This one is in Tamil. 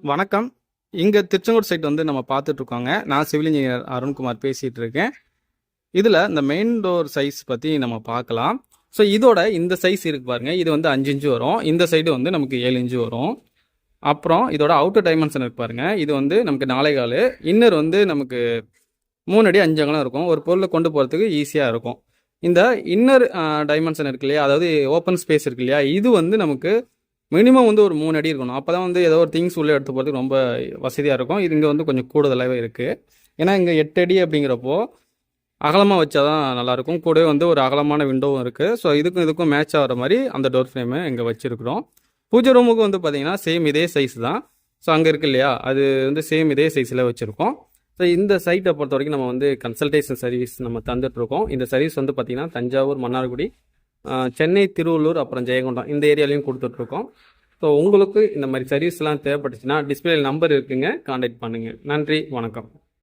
வணக்கம். இங்க திருச்செங்கோடு சைட் வந்து நம்ம பார்த்துட்டு இருக்கோங்க. நான் சிவில் இன்ஜினியர் அருண்குமார் பேசிட்டு இருக்கேன். இதுல இந்த மெயின் டோர் சைஸ் பத்தி நம்ம பார்க்கலாம். ஸோ இதோட இந்த சைஸ் இருக்கு பாருங்க. இது வந்து 5 இன்ச்சு வரும். இந்த சைடு வந்து நமக்கு 7 இன்ச்சு வரும். அப்புறம் இதோட அவுட்டர் டைமென்ஷன் இருக்கு பாருங்க. இது வந்து நமக்கு 4.25. இன்னர் வந்து நமக்கு 3 அடி 5 அங்குலம் இருக்கும். ஒரு பொருளை கொண்டு போகிறதுக்கு ஈஸியாக இருக்கும். இந்த இன்னர் டைமென்ஷன் இருக்கு இல்லையா, அதாவது ஓப்பன் ஸ்பேஸ் இருக்கு இல்லையா, இது வந்து நமக்கு மினிமம் வந்து ஒரு 3 அடி இருக்கணும். அப்போ தான் வந்து ஏதோ ஒரு திங்ஸ் உள்ளே எடுத்து போகிறதுக்கு ரொம்ப வசதியாக இருக்கும். இது இங்கே வந்து கொஞ்சம் கூடுதலாகவே இருக்குது. ஏன்னா இங்கே 8 அடி அப்படிங்கிறப்போ அகலமாக வச்சா தான் நல்லாயிருக்கும். கூடவே வந்து ஒரு அகலமான விண்டோவும் இருக்குது. ஸோ இதுக்கும் மேட்ச் ஆகிற மாதிரி அந்த டோர் ஃப்ரேமை இங்கே வச்சுருக்குறோம். பூஜை ரூமுக்கு வந்து பார்த்திங்கன்னா சேம் இதே சைஸ் தான். ஸோ அங்கே இருக்கு இல்லையா, அது வந்து சேம் இதே சைஸில் வச்சுருக்கோம். ஸோ இந்த சைட்டை பொறுத்த வரைக்கும் நம்ம வந்து கன்சல்டேஷன் சர்வீஸ் நம்ம தந்துட்டுருக்கோம். இந்த சர்வீஸ் வந்து பார்த்திங்கன்னா தஞ்சாவூர், மன்னார்குடி, சென்னை, திருவள்ளூர், அப்புறம் ஜெயங்கொண்டம் இந்த ஏரியாலையும் கொடுத்துட்ருக்கோம். ஸோ உங்களுக்கு இந்த மாதிரி சர்வீஸ்லாம் தேவைப்பட்டுச்சுன்னா டிஸ்பிளே நம்பர் இருக்குங்க, கான்டாக்ட் பண்ணுங்கள். நன்றி, வணக்கம்.